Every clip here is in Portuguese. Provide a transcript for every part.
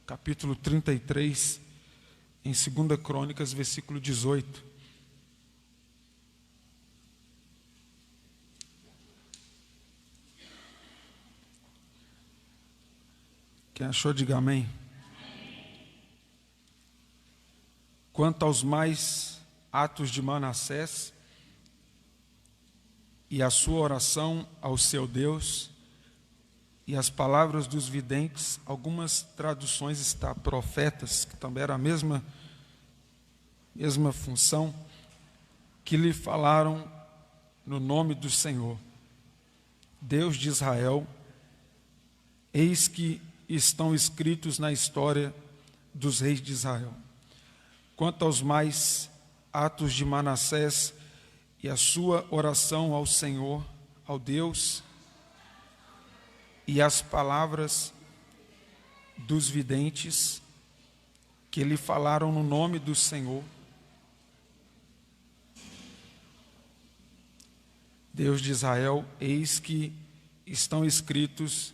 capítulo 33, em 2 Crônicas, versículo 18. Quem achou, diga amém. Quanto aos mais atos de Manassés e a sua oração ao seu Deus e as palavras dos videntes, algumas traduções está profetas, que também era a mesma função, que lhe falaram no nome do Senhor, Deus de Israel, eis que estão escritos na história dos reis de Israel. Quanto aos mais atos de Manassés e a sua oração ao Senhor, ao Deus, e as palavras dos videntes que lhe falaram no nome do Senhor, Deus de Israel, eis que estão escritos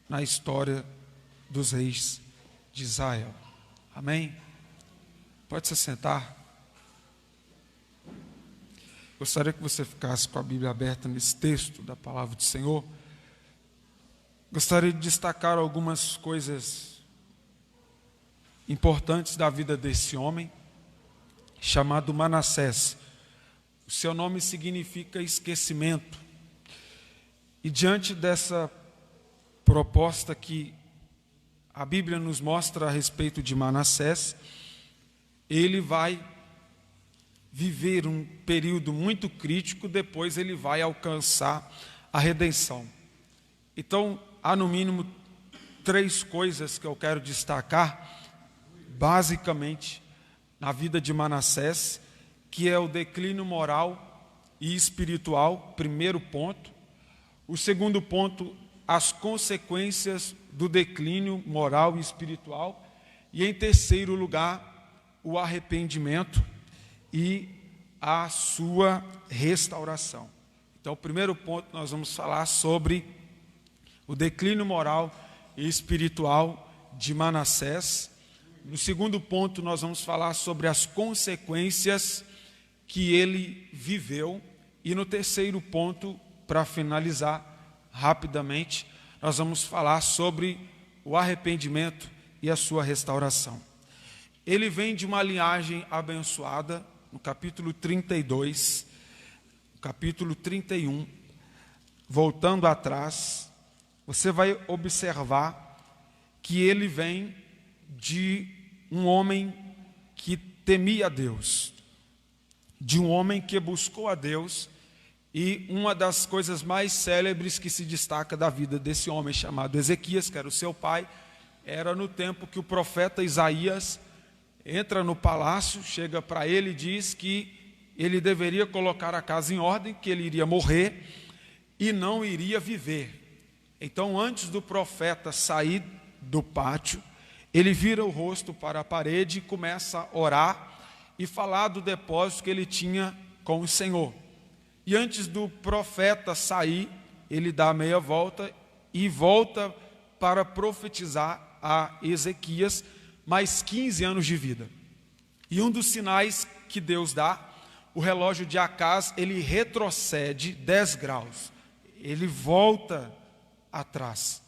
na história dos reis de Israel. Amém? Pode se sentar. Gostaria que você ficasse com a Bíblia aberta nesse texto da palavra do Senhor. Gostaria de destacar algumas coisas importantes da vida desse homem, chamado Manassés. O seu nome significa esquecimento. E diante dessa proposta que a Bíblia nos mostra a respeito de Manassés, ele vai viver um período muito crítico, depois ele vai alcançar a redenção. Então, há no mínimo 3 coisas que eu quero destacar, basicamente, na vida de Manassés, que é o declínio moral e espiritual, primeiro ponto. O segundo ponto, as consequências do declínio moral e espiritual. E em terceiro lugar, o arrependimento e a sua restauração. Então, o primeiro ponto, nós vamos falar sobre o declínio moral e espiritual de Manassés. No segundo ponto, nós vamos falar sobre as consequências que ele viveu. E no terceiro ponto, para finalizar rapidamente, nós vamos falar sobre o arrependimento e a sua restauração. Ele vem de uma linhagem abençoada, no capítulo 32, capítulo 31, voltando atrás, você vai observar que ele vem de um homem que temia a Deus, de um homem que buscou a Deus, e uma das coisas mais célebres que se destaca da vida desse homem chamado Ezequias, que era o seu pai, era no tempo que o profeta Isaías entra no palácio, chega para ele e diz que ele deveria colocar a casa em ordem, que ele iria morrer e não iria viver. Então, antes do profeta sair do pátio, ele vira o rosto para a parede e começa a orar e falar do depósito que ele tinha com o Senhor. E antes do profeta sair, ele dá meia volta e volta para profetizar a Ezequias mais 15 anos de vida. E um dos sinais que Deus dá, o relógio de Acaz, ele retrocede 10 graus. Ele volta atrás.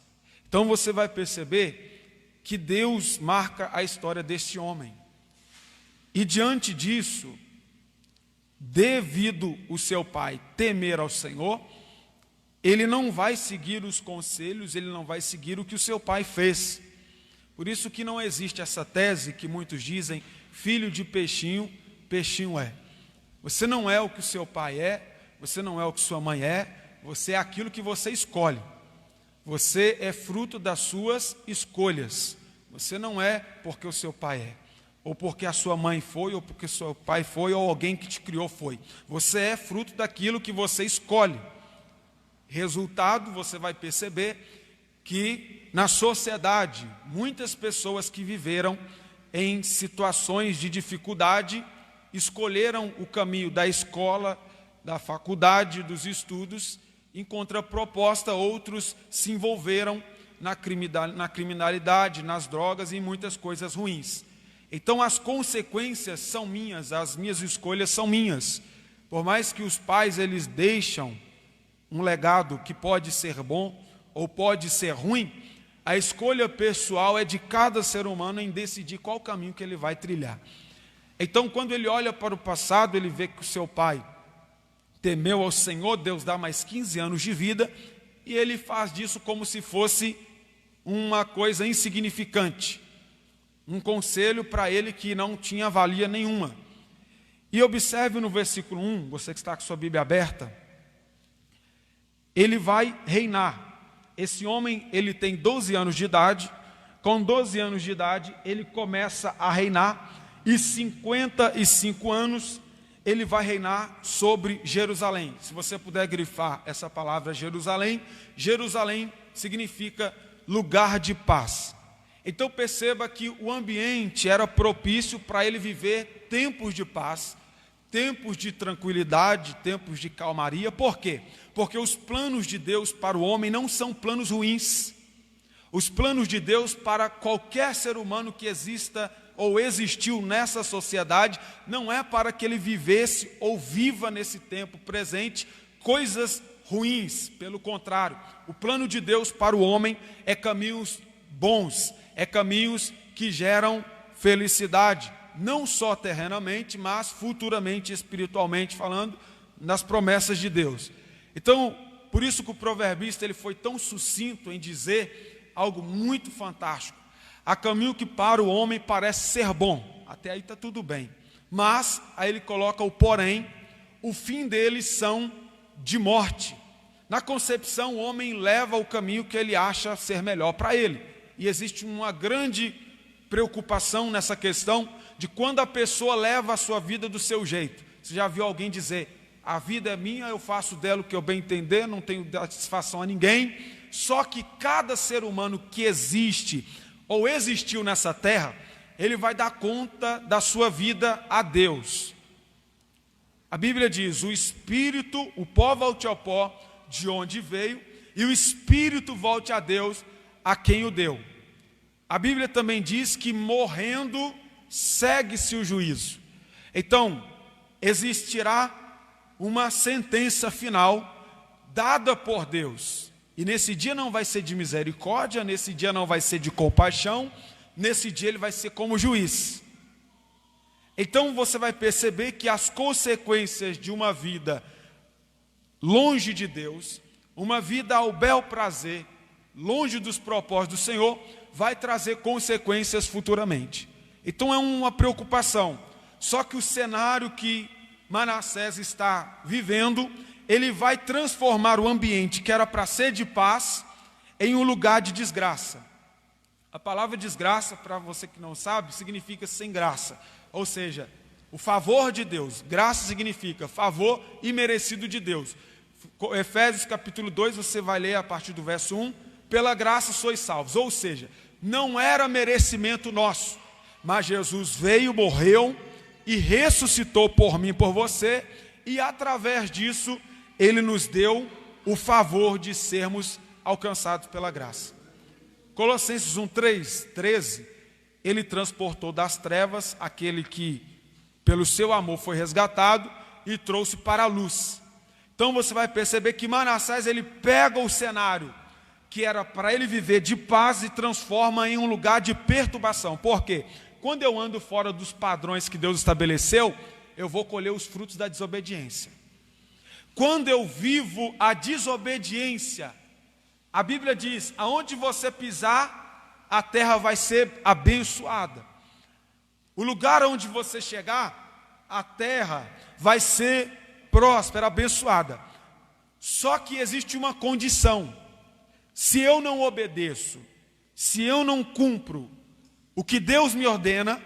Então você vai perceber que Deus marca a história desse homem. E diante disso, devido o seu pai temer ao Senhor, ele não vai seguir os conselhos, ele não vai seguir o que o seu pai fez. Por isso que não existe essa tese que muitos dizem, filho de peixinho, peixinho é. Você não é o que o seu pai é, você não é o que sua mãe é, você é aquilo que você escolhe. Você é fruto das suas escolhas. Você não é porque o seu pai é, ou porque a sua mãe foi, ou porque o seu pai foi, ou alguém que te criou foi. Você é fruto daquilo que você escolhe. Resultado, você vai perceber que na sociedade, muitas pessoas que viveram em situações de dificuldade, escolheram o caminho da escola, da faculdade, dos estudos. Em contraproposta, outros se envolveram na criminalidade, nas drogas e em muitas coisas ruins. Então as consequências são minhas, as minhas escolhas são minhas. Por mais que os pais eles deixam um legado que pode ser bom ou pode ser ruim, a escolha pessoal é de cada ser humano em decidir qual caminho que ele vai trilhar. Então, quando ele olha para o passado, ele vê que o seu pai temeu ao Senhor, Deus dá mais 15 anos de vida, e ele faz disso como se fosse uma coisa insignificante, um conselho para ele que não tinha valia nenhuma. E observe no versículo 1, você que está com sua Bíblia aberta, ele vai reinar. Esse homem, ele tem 12 anos de idade, com 12 anos de idade, ele começa a reinar, e 55 anos, ele vai reinar sobre Jerusalém. Se você puder grifar essa palavra Jerusalém, Jerusalém significa lugar de paz. Então perceba que o ambiente era propício para ele viver tempos de paz, tempos de tranquilidade, tempos de calmaria. Por quê? Porque os planos de Deus para o homem não são planos ruins. Os planos de Deus para qualquer ser humano que exista ou existiu nessa sociedade, não é para que ele vivesse ou viva nesse tempo presente coisas ruins. Pelo contrário, o plano de Deus para o homem é caminhos bons, é caminhos que geram felicidade, não só terrenamente, mas futuramente, espiritualmente falando, nas promessas de Deus. Então, por isso que o proverbista ele foi tão sucinto em dizer algo muito fantástico. Há caminho que para o homem parece ser bom, até aí está tudo bem, mas aí ele coloca o porém, o fim deles são de morte. Na concepção, o homem leva o caminho que ele acha ser melhor para ele, e existe uma grande preocupação nessa questão de quando a pessoa leva a sua vida do seu jeito. Você já viu alguém dizer, a vida é minha, eu faço dela o que eu bem entender, não tenho satisfação a ninguém? Só que cada ser humano que existe ou existiu nessa terra, ele vai dar conta da sua vida a Deus. A Bíblia diz, o espírito, o pó volte ao pó de onde veio, e o espírito volte a Deus, a quem o deu. A Bíblia também diz que morrendo, segue-se o juízo. Então, existirá uma sentença final dada por Deus. E nesse dia não vai ser de misericórdia, nesse dia não vai ser de compaixão, nesse dia ele vai ser como juiz. Então você vai perceber que as consequências de uma vida longe de Deus, uma vida ao bel prazer, longe dos propósitos do Senhor, vai trazer consequências futuramente. Então é uma preocupação. Só que o cenário que Manassés está vivendo, ele vai transformar o ambiente que era para ser de paz em um lugar de desgraça. A palavra desgraça, para você que não sabe, significa sem graça. Ou seja, o favor de Deus. Graça significa favor imerecido de Deus. Efésios capítulo 2, você vai ler a partir do verso 1. Pela graça sois salvos. Ou seja, não era merecimento nosso, mas Jesus veio, morreu e ressuscitou por mim e por você, e através disso ele nos deu o favor de sermos alcançados pela graça. Colossenses 1:13, ele transportou das trevas aquele que pelo seu amor foi resgatado e trouxe para a luz. Então você vai perceber que Manassés ele pega o cenário que era para ele viver de paz e transforma em um lugar de perturbação. Por quê? Quando eu ando fora dos padrões que Deus estabeleceu, eu vou colher os frutos da desobediência. Quando eu vivo a desobediência, a Bíblia diz, aonde você pisar, a terra vai ser abençoada. O lugar onde você chegar, a terra vai ser próspera, abençoada. Só que existe uma condição. Se eu não obedeço, se eu não cumpro o que Deus me ordena,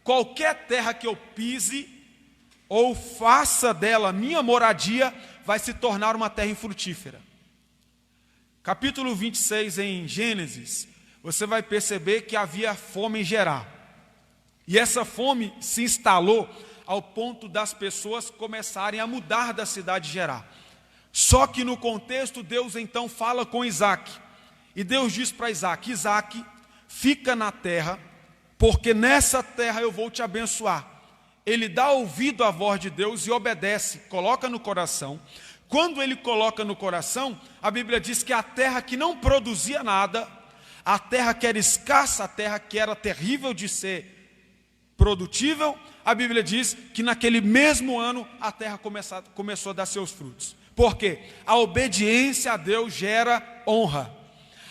qualquer terra que eu pise ou faça dela minha moradia, vai se tornar uma terra infrutífera. Capítulo 26 em Gênesis, você vai perceber que havia fome em Gerar. E essa fome se instalou ao ponto das pessoas começarem a mudar da cidade de Gerar. Só que no contexto, Deus então fala com Isaac. E Deus diz para Isaac: Isaac, fica na terra, porque nessa terra eu vou te abençoar. Ele dá ouvido à voz de Deus e obedece, coloca no coração. Quando ele coloca no coração, a Bíblia diz que a terra que não produzia nada, a terra que era escassa, a terra que era terrível de ser produtível, a Bíblia diz que naquele mesmo ano a terra começou a dar seus frutos. Por quê? A obediência a Deus gera honra.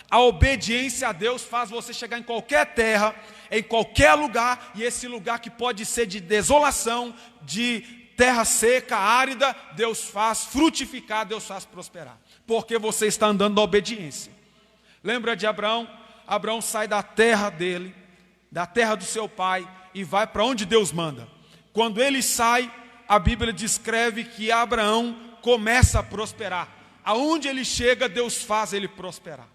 A obediência a Deus faz você chegar em qualquer terra, em qualquer lugar, e esse lugar que pode ser de desolação, de terra seca, árida, Deus faz frutificar, Deus faz prosperar, porque você está andando na obediência. Lembra de Abraão? Abraão sai da terra dele, da terra do seu pai, e vai para onde Deus manda. Quando ele sai, a Bíblia descreve que Abraão começa a prosperar. Aonde ele chega, Deus faz ele prosperar.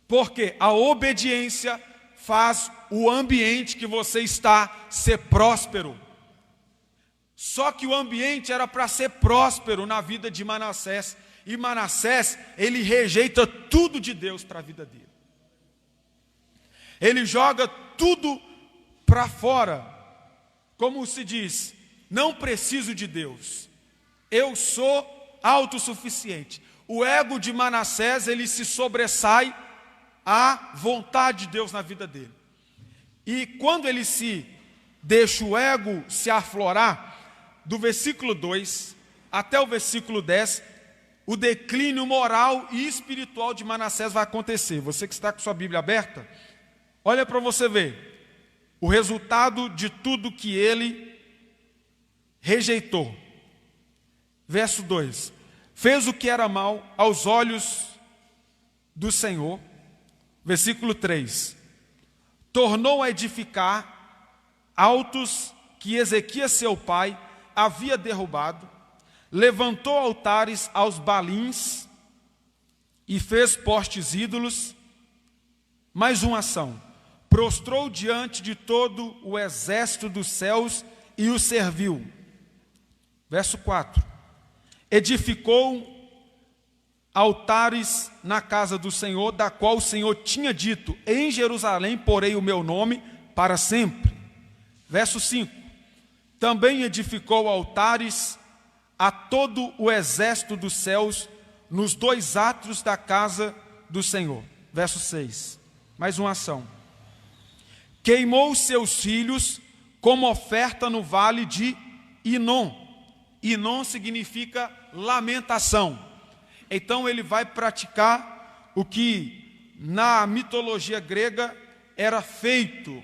Porque a obediência faz o ambiente que você está ser próspero. Só que o ambiente era para ser próspero na vida de Manassés. E Manassés, ele rejeita tudo de Deus para a vida dele. Ele joga tudo para fora. Como se diz, não preciso de Deus. Eu sou autossuficiente. O ego de Manassés, ele se sobressai à vontade de Deus na vida dele. E quando ele se deixa o ego se aflorar, do versículo 2 até o versículo 10, o declínio moral e espiritual de Manassés vai acontecer. Você que está com sua Bíblia aberta, olha para você ver o resultado de tudo que ele rejeitou. Verso 2: fez o que era mal aos olhos do Senhor. Versículo 3: tornou a edificar altos que Ezequias seu pai havia derrubado, levantou altares aos Baalins e fez postes ídolos. Mais uma ação: prostrou diante de todo o exército dos céus e o serviu. Verso 4: edificou altares na casa do Senhor, da qual o Senhor tinha dito: em Jerusalém porei o meu nome para sempre. Verso 5: também edificou altares a todo o exército dos céus nos dois átrios da casa do Senhor. Verso 6, mais uma ação: queimou seus filhos como oferta no vale de Inom. Inom significa lamentação. Então ele vai praticar o que na mitologia grega era feito,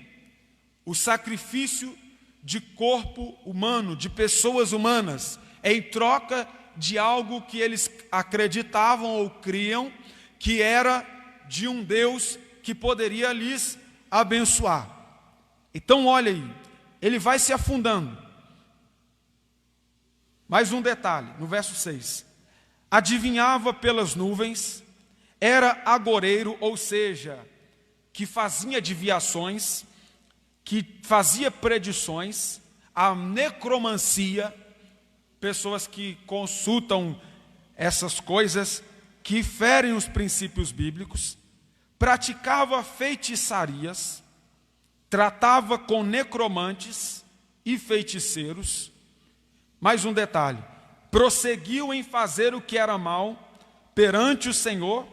o sacrifício de corpo humano, de pessoas humanas, em troca de algo que eles acreditavam ou criam que era de um Deus que poderia lhes abençoar. Então olha aí, ele vai se afundando. Mais um detalhe, no verso 6: adivinhava pelas nuvens, era agoreiro, ou seja, que fazia adivinhações, que fazia predições, a necromancia, pessoas que consultam essas coisas, que ferem os princípios bíblicos, praticava feitiçarias, tratava com necromantes e feiticeiros. Mais um detalhe: prosseguiu em fazer o que era mal perante o Senhor.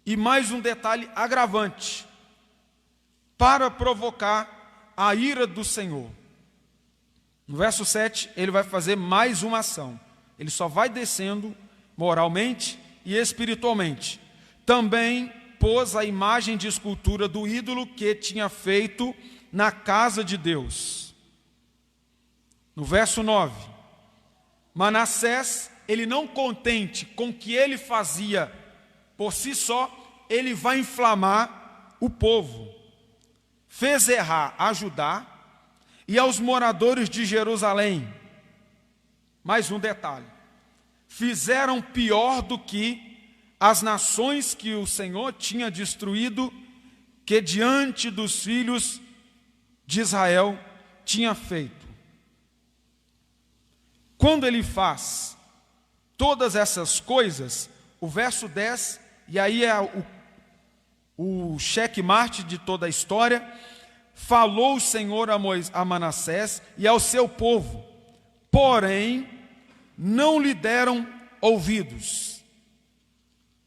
E mais um detalhe agravante, para provocar a ira do Senhor. No verso 7, ele vai fazer mais uma ação. Ele só vai descendo moralmente e espiritualmente. Também pôs a imagem de escultura do ídolo que tinha feito na casa de Deus. No verso 9, Manassés, ele não contente com o que ele fazia por si só, ele vai inflamar o povo. Fez errar a Judá e aos moradores de Jerusalém. Mais um detalhe: fizeram pior do que as nações que o Senhor tinha destruído, que diante dos filhos de Israel tinha feito. Quando ele faz todas essas coisas, o verso 10 e aí é o checkmate de toda a história. Falou o Senhor a Manassés e ao seu povo, porém não lhe deram ouvidos.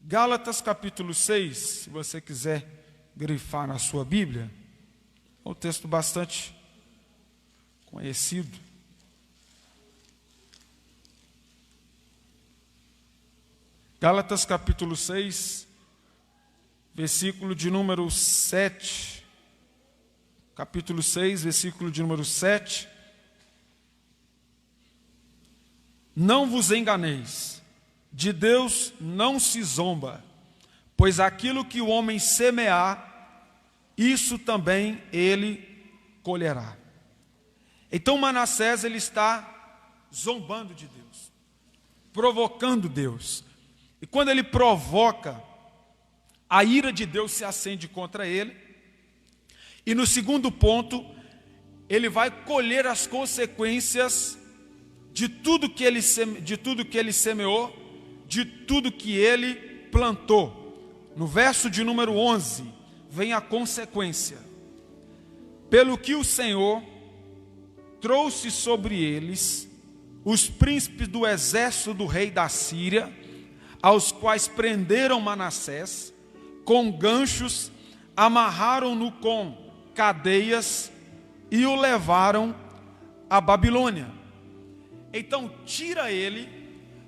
Gálatas capítulo 6, se você quiser grifar na sua Bíblia, é um texto bastante conhecido. Gálatas capítulo 6, versículo de número 7. Capítulo 6, versículo de número 7. Não vos enganeis, de Deus não se zomba, pois aquilo que o homem semear, isso também ele colherá. Então Manassés, ele está zombando de Deus, provocando Deus. E quando ele provoca, a ira de Deus se acende contra ele. E no segundo ponto, ele vai colher as consequências de tudo que ele semeou, de tudo que ele plantou. No verso de número 11, vem a consequência. Pelo que o Senhor trouxe sobre eles os príncipes do exército do rei da Síria, aos quais prenderam Manassés, com ganchos, amarraram-no com cadeias e o levaram à Babilônia. Então tira ele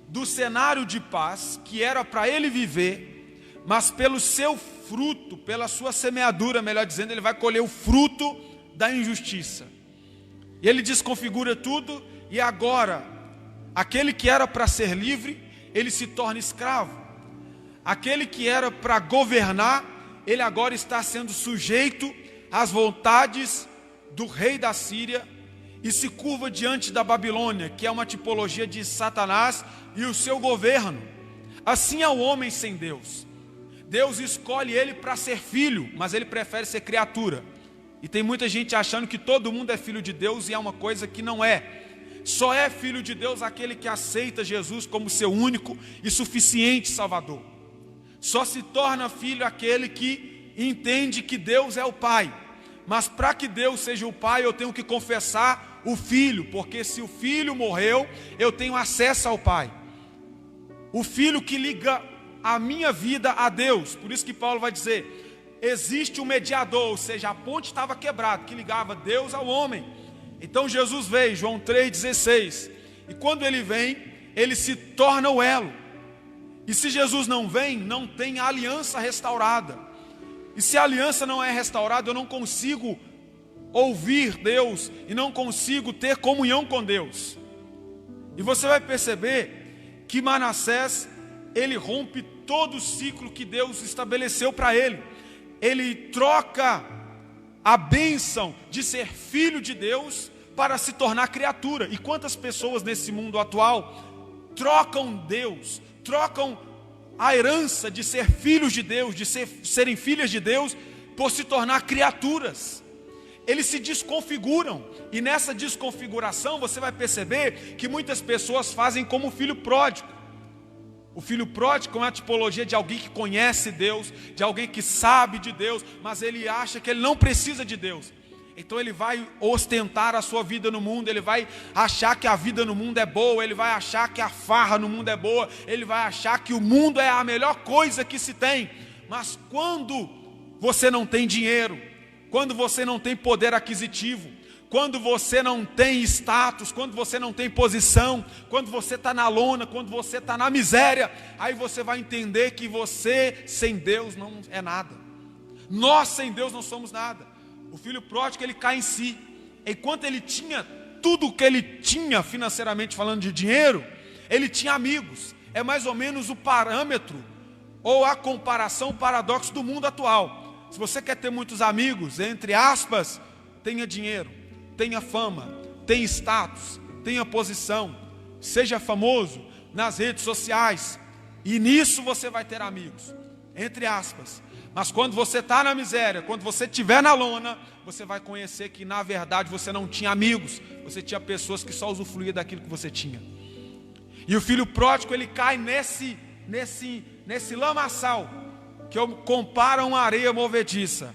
do cenário de paz que era para ele viver, mas pelo seu fruto, pela sua semeadura, melhor dizendo, ele vai colher o fruto da injustiça. E ele desconfigura tudo, e agora aquele que era para ser livre, ele se torna escravo. Aquele que era para governar, ele agora está sendo sujeito às vontades do rei da Síria e se curva diante da Babilônia, que é uma tipologia de Satanás e o seu governo. Assim é o homem sem Deus. Deus escolhe ele para ser filho, mas ele prefere ser criatura. E tem muita gente achando que todo mundo é filho de Deus, e é uma coisa que não é. Só é filho de Deus aquele que aceita Jesus como seu único e suficiente Salvador. Só se torna filho aquele que entende que Deus é o Pai. Mas para que Deus seja o Pai, eu tenho que confessar o Filho, porque se o Filho morreu, eu tenho acesso ao Pai. O Filho que liga a minha vida a Deus. Por isso que Paulo vai dizer, existe um mediador, ou seja, a ponte estava quebrada, que ligava Deus ao homem. Então Jesus veio, João 3,16, e quando ele vem, ele se torna o elo. E se Jesus não vem, não tem a aliança restaurada. E se a aliança não é restaurada, eu não consigo ouvir Deus e não consigo ter comunhão com Deus. E você vai perceber que Manassés, ele rompe todo o ciclo que Deus estabeleceu para ele. Ele troca a bênção de ser filho de Deus para se tornar criatura. E quantas pessoas nesse mundo atual trocam Deus, trocam a herança de ser filhos de Deus, de serem filhas de Deus, por se tornar criaturas. Eles se desconfiguram, e nessa desconfiguração você vai perceber que muitas pessoas fazem como o filho pródigo. O filho pródigo é uma tipologia de alguém que conhece Deus, de alguém que sabe de Deus, mas ele acha que ele não precisa de Deus. Então ele vai ostentar a sua vida no mundo, ele vai achar que a vida no mundo é boa, ele vai achar que a farra no mundo é boa, ele vai achar que o mundo é a melhor coisa que se tem. Mas quando você não tem dinheiro, quando você não tem poder aquisitivo, quando você não tem status, quando você não tem posição, quando você está na lona, quando você está na miséria, aí você vai entender que você sem Deus não é nada. Nós sem Deus não somos nada. O filho pródigo, ele cai em si. Enquanto ele tinha tudo o que ele tinha financeiramente falando de dinheiro, ele tinha amigos. É mais ou menos o parâmetro ou a comparação, o paradoxo do mundo atual. Se você quer ter muitos amigos, entre aspas, tenha dinheiro, tenha fama, tenha status, tenha posição, seja famoso nas redes sociais, e nisso você vai ter amigos, entre aspas. Mas quando você está na miséria, quando você estiver na lona, você vai conhecer que na verdade você não tinha amigos, você tinha pessoas que só usufruíam daquilo que você tinha. E o filho pródigo, ele cai nesse lamaçal, que eu comparo a uma areia movediça.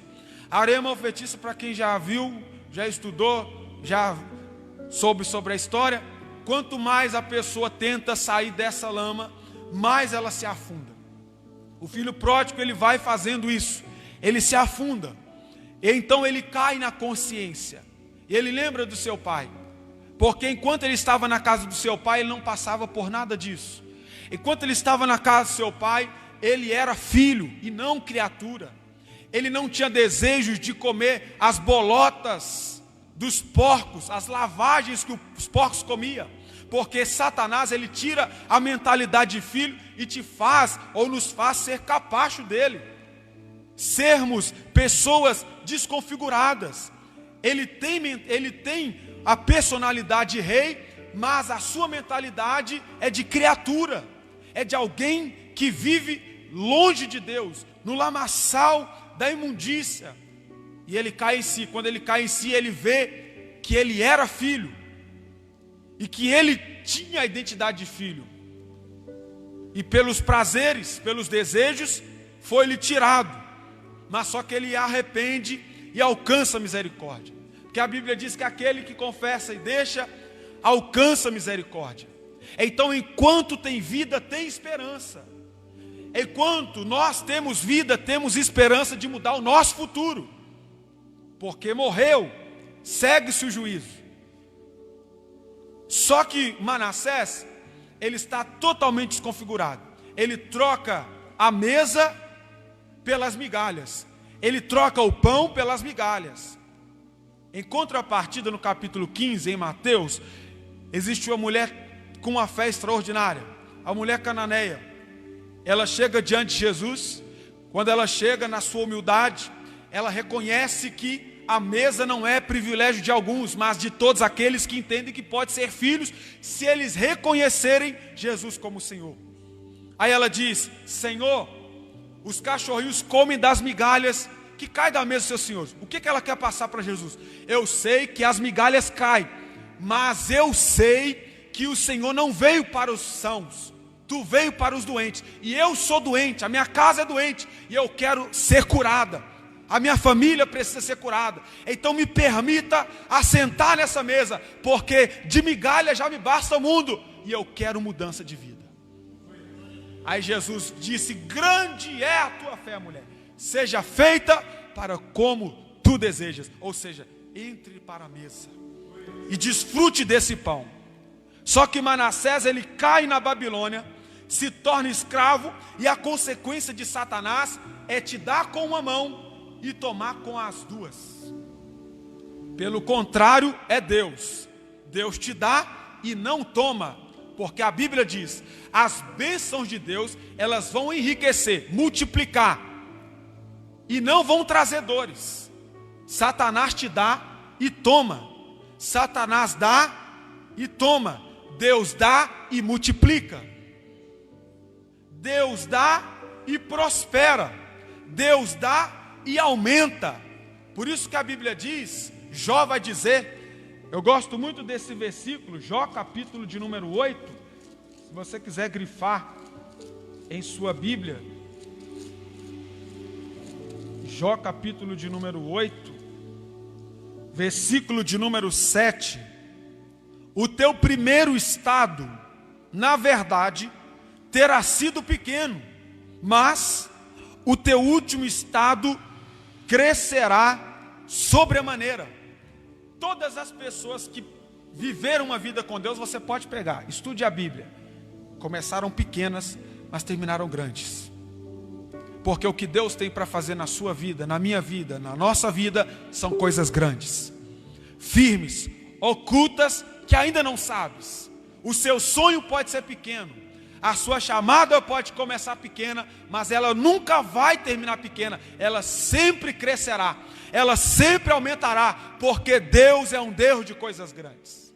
A areia movediça, para quem já viu, já estudou, já soube sobre a história, quanto mais a pessoa tenta sair dessa lama, mais ela se afunda. O filho pródigo, ele vai fazendo isso, ele se afunda, e então ele cai na consciência, e ele lembra do seu pai, porque enquanto ele estava na casa do seu pai, ele não passava por nada disso. Enquanto ele estava na casa do seu pai, ele era filho e não criatura. Ele não tinha desejos de comer as bolotas dos porcos, as lavagens que os porcos comiam, porque Satanás, ele tira a mentalidade de filho e te faz, ou nos faz ser capacho dele, sermos pessoas desconfiguradas. Ele tem a personalidade de rei, mas a sua mentalidade é de criatura, é de alguém que vive longe de Deus, no lamaçal da imundícia. E ele cai em si. Quando ele cai em si, ele vê que ele era filho e que ele tinha a identidade de filho, e pelos prazeres, pelos desejos, foi-lhe tirado. Mas só que ele arrepende e alcança a misericórdia, porque a Bíblia diz que aquele que confessa e deixa, alcança a misericórdia. Então, enquanto tem vida, tem esperança. Enquanto nós temos vida, temos esperança de mudar o nosso futuro, porque morreu, segue-se o juízo. Só que Manassés, ele está totalmente desconfigurado. Ele troca a mesa pelas migalhas, ele troca o pão pelas migalhas. Em contrapartida, no capítulo 15, em Mateus, existe uma mulher com uma fé extraordinária, a mulher cananeia. Ela chega diante de Jesus. Quando ela chega na sua humildade, ela reconhece que a mesa não é privilégio de alguns, mas de todos aqueles que entendem que podem ser filhos, se eles reconhecerem Jesus como Senhor. Aí ela diz: Senhor, os cachorrinhos comem das migalhas que caem da mesa dos seus senhores. O que ela quer passar para Jesus? Eu sei que as migalhas caem, mas eu sei que o Senhor não veio para os sãos, tu veio para os doentes, e eu sou doente, a minha casa é doente, e eu quero ser curada, a minha família precisa ser curada, então me permita assentar nessa mesa, porque de migalha já me basta o mundo, e eu quero mudança de vida. Aí Jesus disse: grande é a tua fé, mulher, seja feita para como tu desejas. Ou seja, entre para a mesa e desfrute desse pão. Só que Manassés, ele cai na Babilônia, se torna escravo, e a consequência de Satanás é te dar com uma mão e tomar com as duas. Pelo contrário, é Deus. Deus te dá e não toma, porque a Bíblia diz: as bênçãos de Deus, elas vão enriquecer, multiplicar, e não vão trazer dores. Satanás te dá e toma, Satanás dá e toma, Deus dá e multiplica, Deus dá e prospera, Deus dá e aumenta. Por isso que a Bíblia diz, Jó vai dizer, eu gosto muito desse versículo, Jó capítulo de número 8, se você quiser grifar em sua Bíblia, Jó capítulo de número 8, versículo de número 7, o teu primeiro estado, na verdade, terá sido pequeno, mas o teu último estado crescerá sobremaneira. Todas as pessoas que viveram uma vida com Deus, você pode pegar, estude a Bíblia, começaram pequenas, mas terminaram grandes. Porque o que Deus tem para fazer na sua vida, na minha vida, na nossa vida, são coisas grandes, firmes, ocultas, que ainda não sabes. O seu sonho pode ser pequeno, a sua chamada pode começar pequena, mas ela nunca vai terminar pequena, ela sempre crescerá, ela sempre aumentará, porque Deus é um Deus de coisas grandes.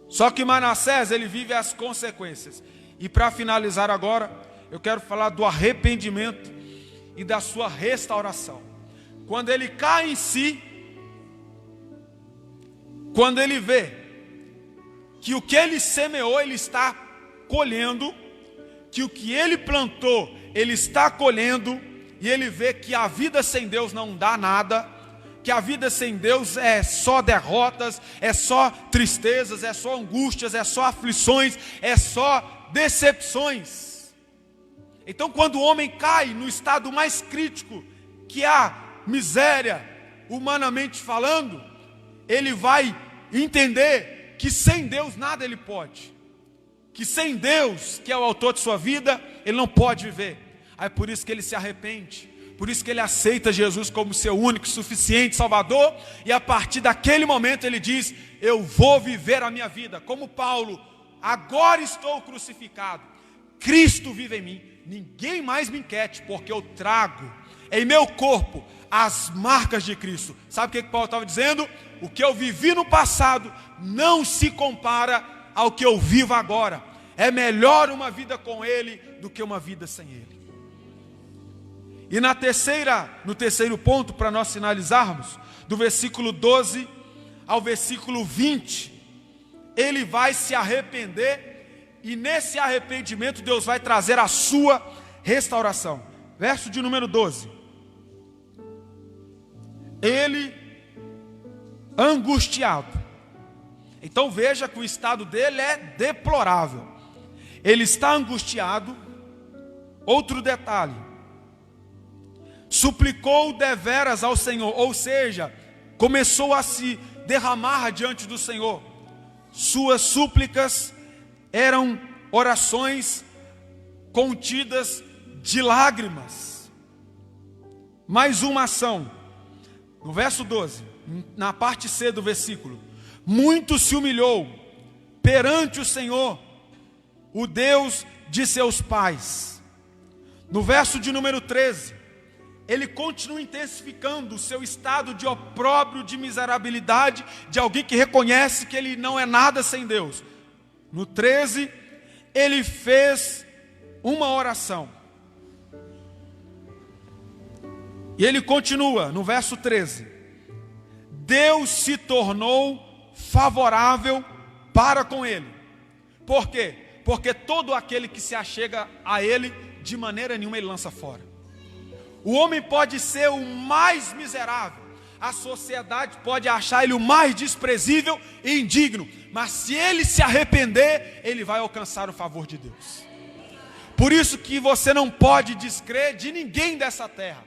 Só que Manassés, ele vive as consequências. E para finalizar agora, eu quero falar do arrependimento e da sua restauração. Quando ele cai em si, quando ele vê que o que ele semeou, ele está colhendo, que o que ele plantou, ele está colhendo, e ele vê que a vida sem Deus não dá nada, que a vida sem Deus é só derrotas, é só tristezas, é só angústias, é só aflições, é só decepções. Então, quando o homem cai no estado mais crítico, que é a miséria, humanamente falando, ele vai entender que sem Deus nada ele pode, que sem Deus, que é o autor de sua vida, ele não pode viver. Aí é por isso que ele se arrepende, por isso que ele aceita Jesus como seu único, suficiente Salvador, e a partir daquele momento ele diz: eu vou viver a minha vida, como Paulo, agora estou crucificado, Cristo vive em mim, ninguém mais me inquiete, porque eu trago em meu corpo as marcas de Cristo. Sabe o que Paulo estava dizendo? O que eu vivi no passado não se compara ao que eu vivo agora. É melhor uma vida com Ele do que uma vida sem Ele. E no terceiro ponto, para nós finalizarmos, do versículo 12 ao versículo 20, ele vai se arrepender, e nesse arrependimento Deus vai trazer a sua restauração. Verso de número 12. Ele angustiado. Então veja que o estado dele é deplorável. Ele está angustiado. Outro detalhe: suplicou deveras ao Senhor, ou seja, começou a se derramar diante do Senhor. Suas súplicas eram orações contidas de lágrimas. Mais uma ação. No verso 12, na parte C do versículo: muito se humilhou perante o Senhor, o Deus de seus pais. No verso de número 13, ele continua intensificando o seu estado de opróbrio, de miserabilidade, de alguém que reconhece que ele não é nada sem Deus. No 13, ele fez uma oração. E ele continua no verso 13: Deus se tornou favorável para com ele. Por quê? Porque todo aquele que se achega a ele, de maneira nenhuma ele lança fora. O homem pode ser o mais miserável, a sociedade pode achar ele o mais desprezível e indigno, mas se ele se arrepender, ele vai alcançar o favor de Deus. Por isso que você não pode descrer de ninguém dessa terra.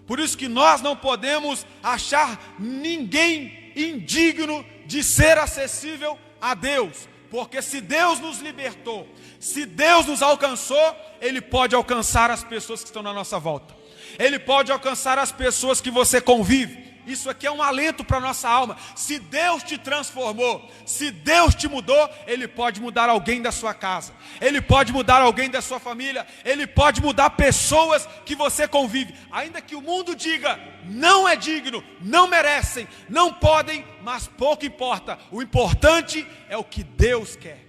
Por isso que nós não podemos achar ninguém indigno de ser acessível a Deus. Porque se Deus nos libertou, se Deus nos alcançou, Ele pode alcançar as pessoas que estão na nossa volta. Ele pode alcançar as pessoas que você convive. Isso aqui é um alento para a nossa alma. Se Deus te transformou, se Deus te mudou, Ele pode mudar alguém da sua casa, Ele pode mudar alguém da sua família, Ele pode mudar pessoas que você convive. Ainda que o mundo diga, não é digno, não merecem, não podem, mas pouco importa. O importante é o que Deus quer.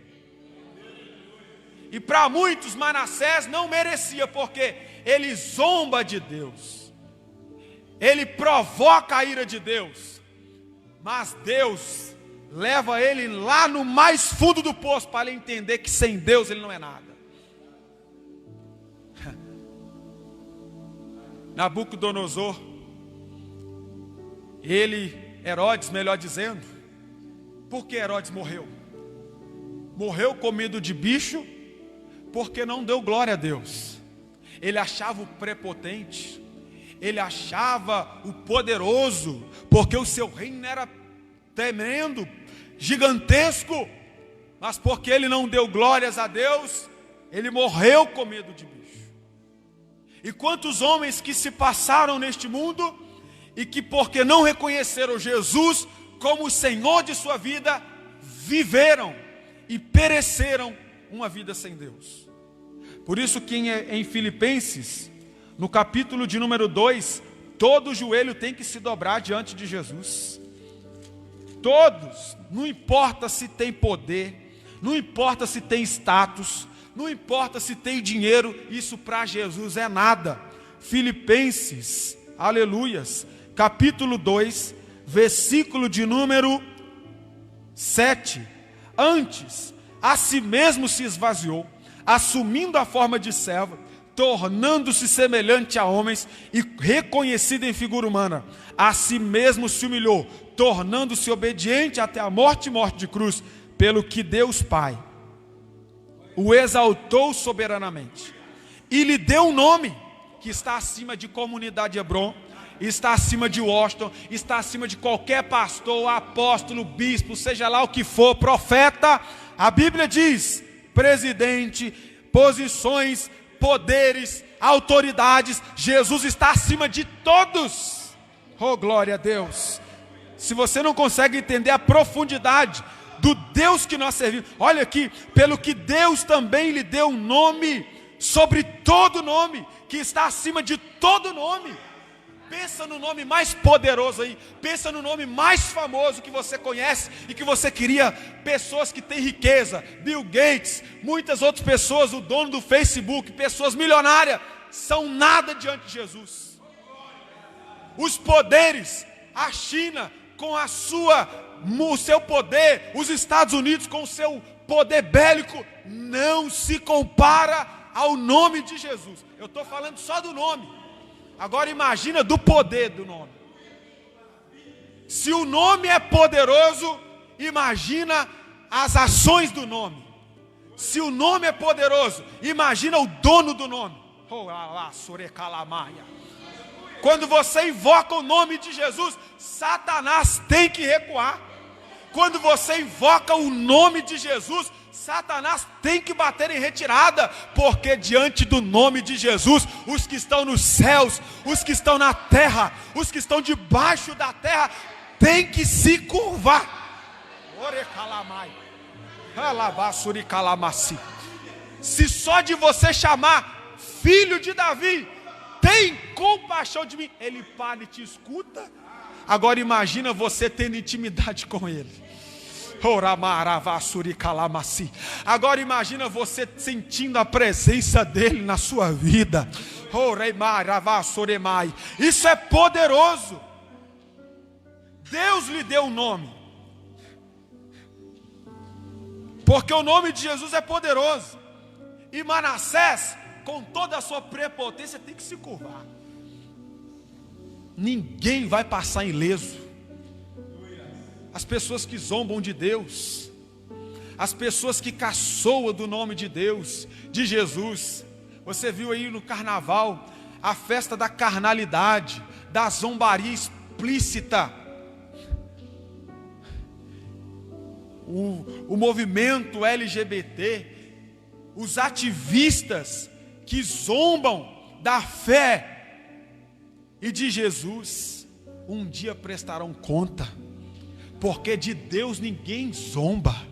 E para muitos, Manassés não merecia, porque ele zomba de Deus, ele provoca a ira de Deus, mas Deus leva ele lá no mais fundo do poço, para ele entender que sem Deus ele não é nada. Nabucodonosor, Herodes, melhor dizendo, por que Herodes morreu? Morreu com medo de bicho, porque não deu glória a Deus. Ele achava o prepotente, ele achava o poderoso, porque o seu reino era tremendo, gigantesco, mas porque ele não deu glórias a Deus, ele morreu com medo de bicho. E quantos homens que se passaram neste mundo, e que porque não reconheceram Jesus como o Senhor de sua vida, viveram e pereceram uma vida sem Deus. Por isso que em Filipenses, no capítulo de número 2, todo joelho tem que se dobrar diante de Jesus. Todos, não importa se tem poder, não importa se tem status, não importa se tem dinheiro, isso para Jesus é nada. Filipenses, aleluias, capítulo 2, versículo de número 7. Antes, a si mesmo se esvaziou, assumindo a forma de servo, tornando-se semelhante a homens e reconhecido em figura humana, a si mesmo se humilhou, tornando-se obediente até a morte e morte de cruz, pelo que Deus Pai o exaltou soberanamente e lhe deu um nome que está acima de comunidade Hebron, está acima de Washington, está acima de qualquer pastor, apóstolo, bispo, seja lá o que for, profeta. A Bíblia diz: presidente, posições, poderes, autoridades, Jesus está acima de todos. Oh, glória a Deus. Se você não consegue entender a profundidade do Deus que nós servimos, olha aqui, pelo que Deus também lhe deu um nome sobre todo nome, que está acima de todo nome. Pensa no nome mais poderoso aí, pensa no nome mais famoso que você conhece e que você queria. Pessoas que têm riqueza, Bill Gates, muitas outras pessoas, o dono do Facebook, pessoas milionárias, são nada diante de Jesus. Os poderes, a China com o seu poder, os Estados Unidos com o seu poder bélico, não se compara ao nome de Jesus. Eu estou falando só do nome. Agora imagina do poder do nome. Se o nome é poderoso, imagina as ações do nome. Se o nome é poderoso, imagina o dono do nome. Quando você invoca o nome de Jesus, Satanás tem que recuar. Quando você invoca o nome de Jesus, Satanás tem que bater em retirada, porque diante do nome de Jesus, os que estão nos céus, os que estão na terra, os que estão debaixo da terra, tem que se curvar. Se só de você chamar filho de Davi, tem compaixão de mim, ele para e te escuta. Agora imagina você tendo intimidade com ele. Agora imagina você sentindo a presença dele na sua vida. Isso é poderoso. Deus lhe deu um nome, porque o nome de Jesus é poderoso. E Manassés, com toda a sua prepotência, tem que se curvar. Ninguém vai passar ileso. As pessoas que zombam de Deus, as pessoas que caçoam do nome de Deus, de Jesus. Você viu aí no carnaval a festa da carnalidade, da zombaria explícita. O movimento LGBT, os ativistas que zombam da fé e de Jesus, um dia prestarão conta. Porque de Deus ninguém zomba,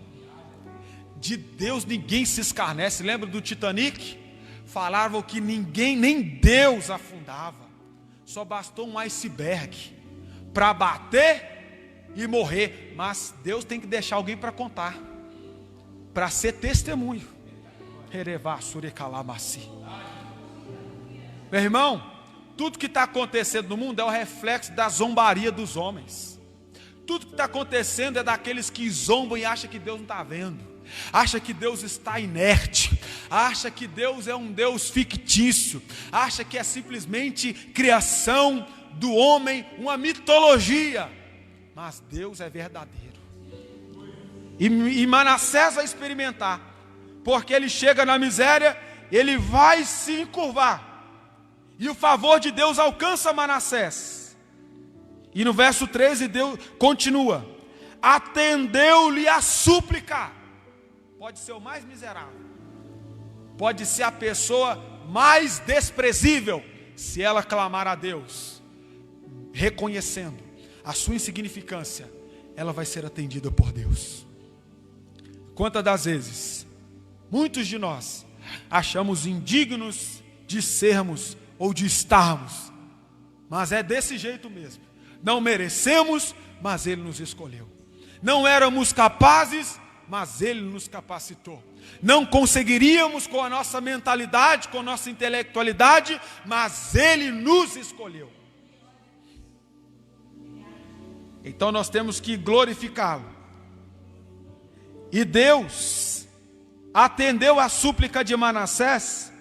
de Deus ninguém se escarnece. Lembra do Titanic? Falavam que ninguém, nem Deus afundava. Só bastou um iceberg para bater e morrer. Mas Deus tem que deixar alguém para contar, para ser testemunho. Meu irmão, tudo que está acontecendo no mundo é o reflexo da zombaria dos homens. Tudo que está acontecendo é daqueles que zombam e acham que Deus não está vendo, acha que Deus está inerte, acha que Deus é um Deus fictício, acha que é simplesmente criação do homem, uma mitologia. Mas Deus é verdadeiro. E Manassés vai experimentar, porque ele chega na miséria, ele vai se encurvar, e o favor de Deus alcança Manassés. E no verso 13 Deus continua: atendeu-lhe a súplica. Pode ser o mais miserável, pode ser a pessoa mais desprezível, se ela clamar a Deus, reconhecendo a sua insignificância, ela vai ser atendida por Deus. Quantas das vezes muitos de nós achamos indignos de sermos ou de estarmos, mas é desse jeito mesmo. Não merecemos, mas Ele nos escolheu. Não éramos capazes, mas Ele nos capacitou. Não conseguiríamos com a nossa mentalidade, com a nossa intelectualidade, mas Ele nos escolheu. Então nós temos que glorificá-lo. E Deus atendeu a súplica de Manassés,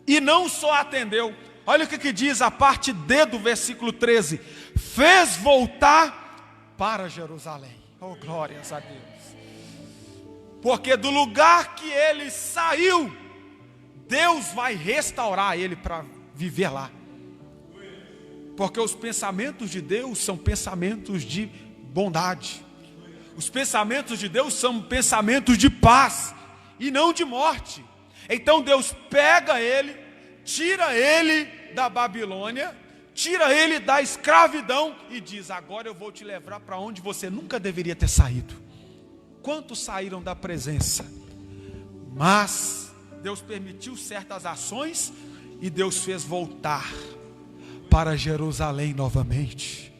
e não só atendeu, olha o que diz a parte D do versículo 13: fez voltar para Jerusalém. Oh, glórias a Deus! Porque do lugar que ele saiu, Deus vai restaurar ele para viver lá. Porque os pensamentos de Deus são pensamentos de bondade. Os pensamentos de Deus são pensamentos de paz e não de morte. Então Deus pega ele, tira ele da Babilônia, tira ele da escravidão e diz: agora eu vou te levar para onde você nunca deveria ter saído. Quantos saíram da presença? Mas Deus permitiu certas ações e Deus fez voltar para Jerusalém novamente.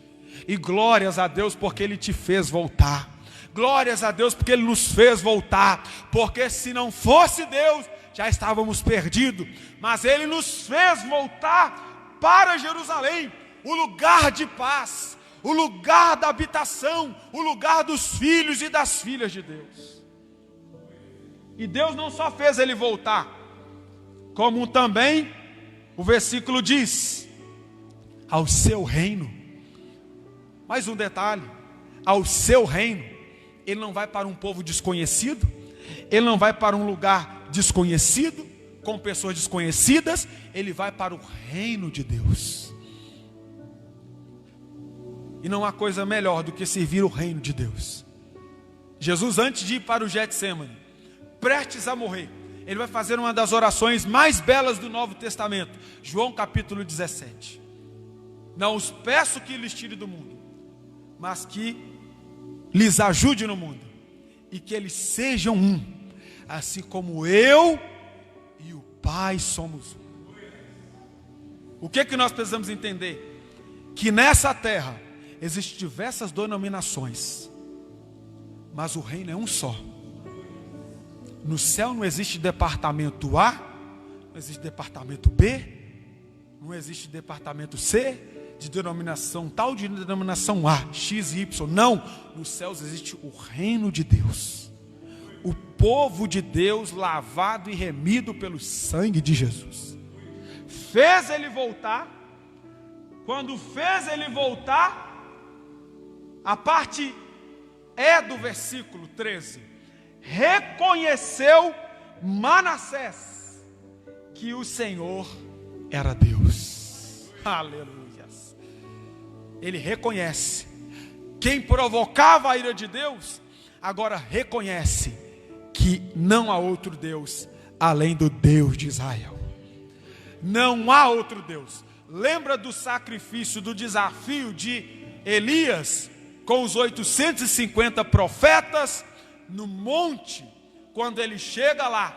E glórias a Deus porque Ele te fez voltar. Glórias a Deus porque Ele nos fez voltar. Porque se não fosse Deus, já estávamos perdidos. Mas Ele nos fez voltar para Jerusalém, o lugar de paz, o lugar da habitação, o lugar dos filhos e das filhas de Deus. E Deus não só fez ele voltar, como também o versículo diz: ao seu reino. Mais um detalhe: ao seu reino. Ele não vai para um povo desconhecido, ele não vai para um lugar desconhecido, com pessoas desconhecidas, ele vai para o reino de Deus. E não há coisa melhor do que servir o reino de Deus. Jesus, antes de ir para o Getsêmani, prestes a morrer, ele vai fazer uma das orações mais belas do Novo Testamento. João capítulo 17. Não os peço que lhes tire do mundo, mas que lhes ajude no mundo, e que eles sejam um, assim como eu e o Pai somos um. O que nós precisamos entender? Que nessa terra existem diversas denominações, mas o reino é um só. No céu não existe departamento A, não existe departamento B, não existe departamento C, de denominação tal, de denominação A, X e Y. Não, nos céus existe o reino de Deus, o povo de Deus lavado e remido pelo sangue de Jesus. Fez ele voltar. Quando fez ele voltar, a parte E do versículo 13, reconheceu Manassés que o Senhor era Deus. Aleluia. Ele reconhece. Quem provocava a ira de Deus, agora reconhece que não há outro Deus além do Deus de Israel. Não há outro Deus. Lembra do sacrifício, do desafio de Elias com os 850 profetas no monte? Quando ele chega lá,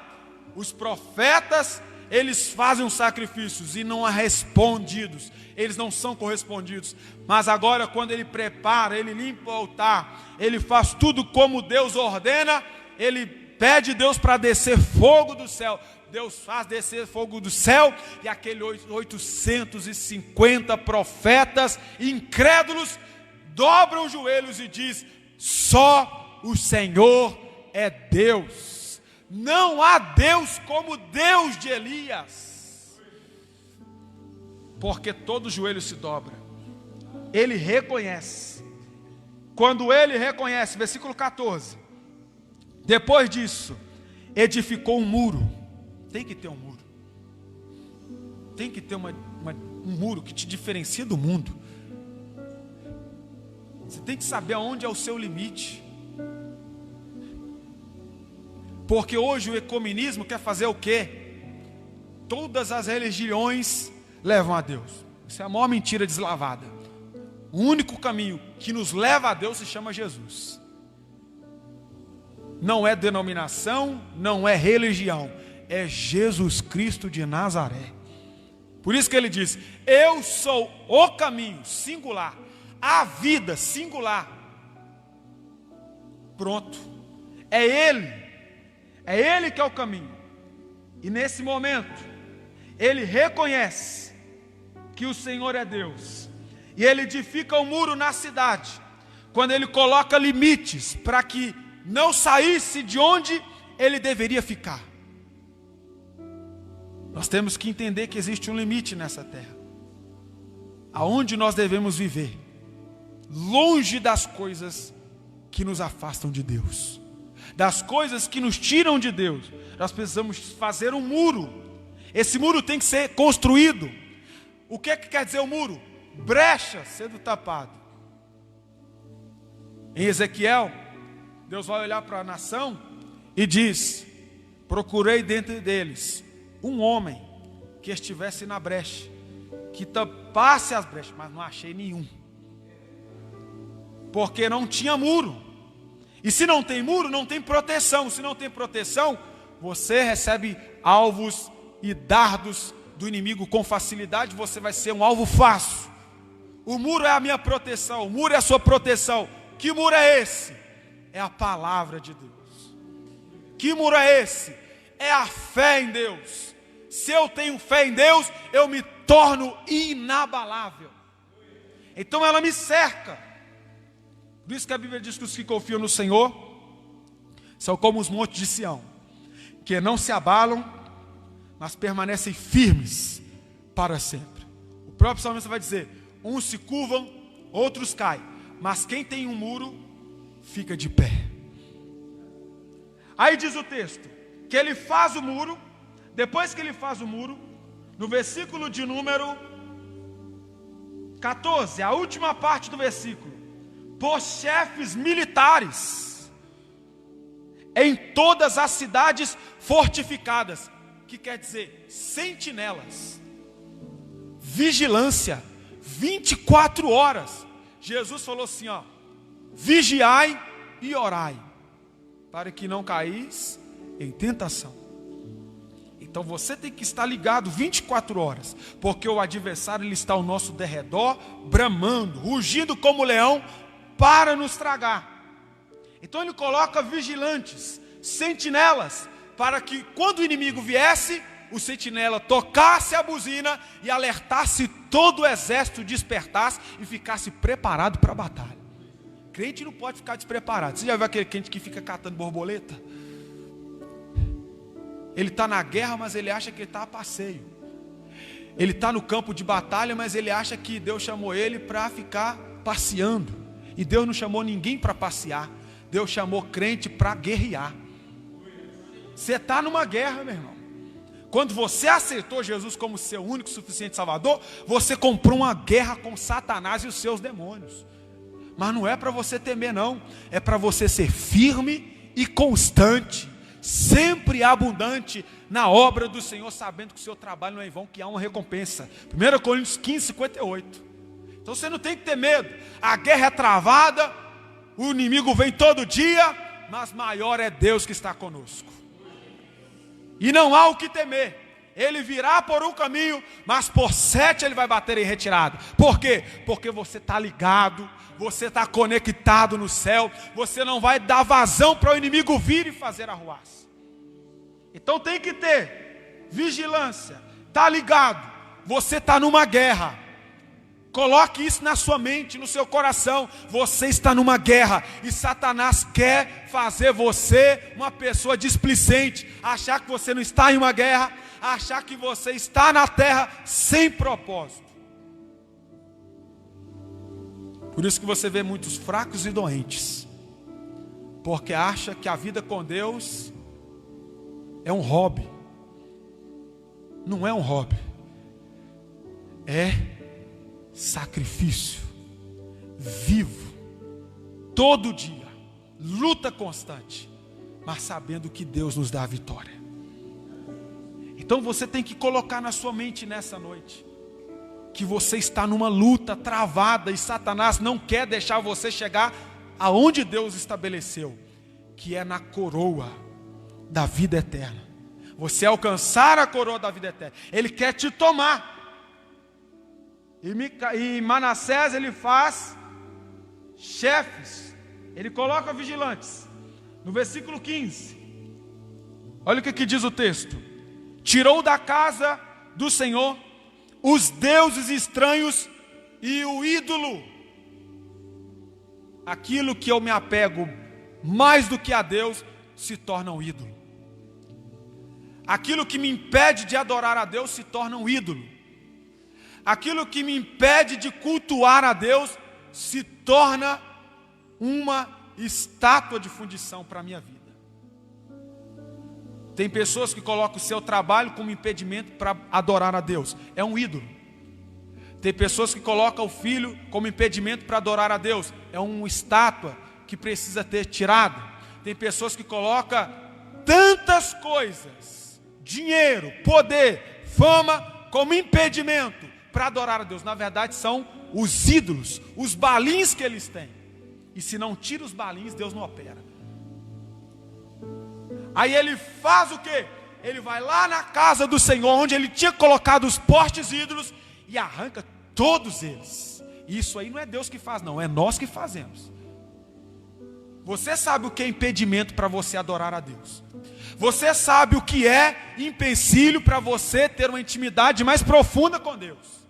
os profetas, eles fazem os sacrifícios e não há respondidos, eles não são correspondidos. Mas agora, quando ele prepara, ele limpa o altar, ele faz tudo como Deus ordena, ele pede Deus para descer fogo do céu. Deus faz descer fogo do céu, e aqueles 850 profetas incrédulos dobram os joelhos e diz: só o Senhor é Deus. Não há Deus como Deus de Elias. Porque todo joelho se dobra. Ele reconhece. Quando ele reconhece, versículo 14, depois disso, edificou um muro. Tem que ter um muro. Tem que ter um muro que te diferencia do mundo. Você tem que saber aonde é o seu limite. Porque hoje o ecumenismo quer fazer o quê? Todas as religiões levam a Deus. Isso é a maior mentira deslavada. O único caminho que nos leva a Deus se chama Jesus. Não é denominação, não é religião, é Jesus Cristo de Nazaré. Por isso que ele diz: eu sou o caminho, singular, a vida, singular. Pronto, é Ele que é o caminho. E nesse momento, ele reconhece que o Senhor é Deus, e ele edifica um muro na cidade, quando ele coloca limites para que não saísse de onde ele deveria ficar? Nós temos que entender que existe um limite nessa terra, aonde nós devemos viver, longe das coisas que nos afastam de Deus, das coisas que nos tiram de Deus. Nós precisamos fazer um muro. Esse muro tem que ser construído. O que quer dizer o muro? Brecha sendo tapado. Em Ezequiel, Deus vai olhar para a nação e diz: procurei dentre deles um homem que estivesse na brecha, que tapasse as brechas, mas não achei nenhum, porque não tinha muro. E se não tem muro, não tem proteção. Se não tem proteção, você recebe alvos e dardos do inimigo com facilidade. Você vai ser um alvo fácil. O muro é a minha proteção, o muro é a sua proteção. Que muro é esse? É a palavra de Deus. Que muro é esse? É a fé em Deus. Se eu tenho fé em Deus, eu me torno inabalável. Então ela me cerca. Por isso que a Bíblia diz que os que confiam no Senhor são como os montes de Sião, que não se abalam, mas permanecem firmes para sempre. O próprio salmista vai dizer: uns se curvam, outros caem, mas quem tem um muro fica de pé. Aí diz o texto que ele faz o muro. Depois que ele faz o muro, no versículo de número 14, a última parte do versículo: pôs chefes militares em todas as cidades fortificadas. Que quer dizer? Sentinelas, vigilância, 24 horas. Jesus falou assim, ó: vigiai e orai, para que não caís em tentação. Então você tem que estar ligado 24 horas, porque o adversário ele está ao nosso derredor, bramando, rugindo como leão, para nos tragar. Então ele coloca vigilantes, sentinelas, para que quando o inimigo viesse, o sentinela tocasse a buzina e alertasse todo o exército, despertasse e ficasse preparado para a batalha. Crente não pode ficar despreparado. Você já viu aquele crente que fica catando borboleta? Ele está na guerra, mas ele acha que ele está a passeio. Ele está no campo de batalha, mas ele acha que Deus chamou ele para ficar passeando. E Deus não chamou ninguém para passear. Deus chamou crente para guerrear. Você está numa guerra, meu irmão. Quando você aceitou Jesus como seu único e suficiente Salvador, você comprou uma guerra com Satanás e os seus demônios. Mas não é para você temer, não. É para você ser firme e constante, sempre abundante na obra do Senhor, sabendo que o seu trabalho não é em vão, que há uma recompensa. 1 Coríntios 15, 58. Então você não tem que ter medo. A guerra é travada, o inimigo vem todo dia, mas maior é Deus que está conosco. E não há o que temer. Ele virá por um caminho, mas por 7 ele vai bater em retirada. Por quê? Porque você está ligado, você está conectado no céu, você não vai dar vazão para o inimigo vir e fazer arruaça. Então tem que ter vigilância, está ligado, você está numa guerra. Coloque isso na sua mente, no seu coração. Você está numa guerra e Satanás quer fazer você uma pessoa displicente, achar que você não está em uma guerra, achar que você está na terra sem propósito. Por isso que você vê muitos fracos e doentes, porque acha que a vida com Deus é um hobby. Não é um hobby, é sacrifício vivo, todo dia, luta constante, mas sabendo que Deus nos dá a vitória. Então você tem que colocar na sua mente nessa noite que você está numa luta travada e Satanás não quer deixar você chegar aonde Deus estabeleceu, que é na coroa da vida eterna. Você alcançar a coroa da vida eterna, ele quer te tomar. E Manassés ele faz chefes, ele coloca vigilantes. No versículo 15, olha o que diz o texto: tirou da casa do Senhor os deuses estranhos e o ídolo. Aquilo que eu me apego mais do que a Deus se torna um ídolo. aquilo que me impede de adorar a Deus se torna um ídolo. Aquilo que me impede de cultuar a Deus se torna uma estátua de fundição para a minha vida. Tem pessoas que colocam o seu trabalho como impedimento para adorar a Deus. É um ídolo. Tem pessoas que colocam o filho como impedimento para adorar a Deus. É uma estátua que precisa ter tirado. Tem pessoas que colocam tantas coisas, dinheiro, poder, fama, como impedimento para adorar a Deus. Na verdade são os ídolos, os balins que eles têm. E se não tira os balins, Deus não opera. Aí ele faz o quê? Ele vai lá na casa do Senhor, onde ele tinha colocado os postes ídolos, e arranca todos eles. Isso aí não é Deus que faz, não, é nós que fazemos. Você sabe o que é impedimento para você adorar a Deus. Você sabe o que é empecilho para você ter uma intimidade mais profunda com Deus.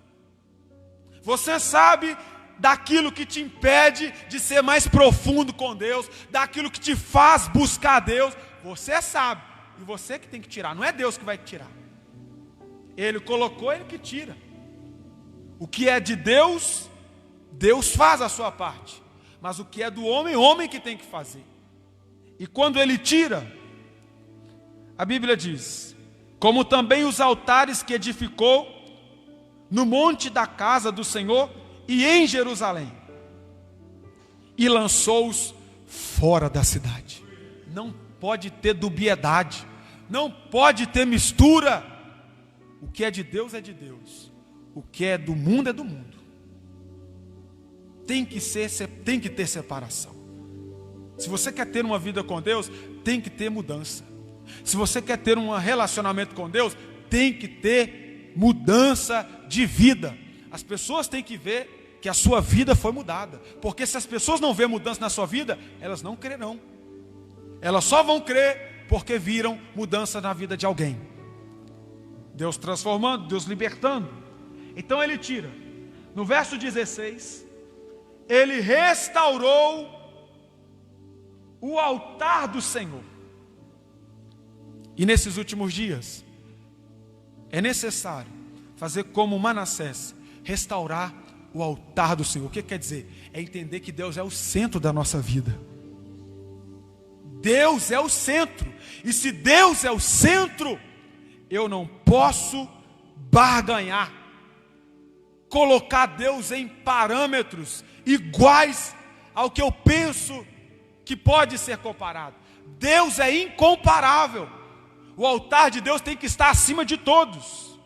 Você sabe daquilo que te impede de ser mais profundo com Deus, daquilo que te faz buscar a Deus. Você sabe, e você que tem que tirar, não é Deus que vai tirar. Ele colocou, ele que tira. O que é de Deus, Deus faz a sua parte. Mas o que é do homem, homem que tem que fazer. E quando ele tira, a Bíblia diz: como também os altares que edificou no monte da casa do Senhor e em Jerusalém, e lançou-os fora da cidade. Não pode ter dubiedade, não pode ter mistura. O que é de Deus é de Deus, o que é do mundo é do mundo. Tem que ter separação. Se você quer ter uma vida com Deus, tem que ter mudança. Se você quer ter um relacionamento com Deus, tem que ter mudança de vida. As pessoas têm que ver que a sua vida foi mudada, porque se as pessoas não verem mudança na sua vida, elas não crerão. Elas só vão crer porque viram mudança na vida de alguém. Deus transformando, Deus libertando. Então ele tira. No verso 16, ele restaurou o altar do Senhor. E nesses últimos dias, é necessário fazer como Manassés, restaurar o altar do Senhor. O que quer dizer? É entender que Deus é o centro da nossa vida. Deus é o centro. E se Deus é o centro, eu não posso barganhar, colocar Deus em parâmetros iguais ao que eu penso que pode ser comparado. Deus é incomparável. O altar de Deus tem que estar acima de todos.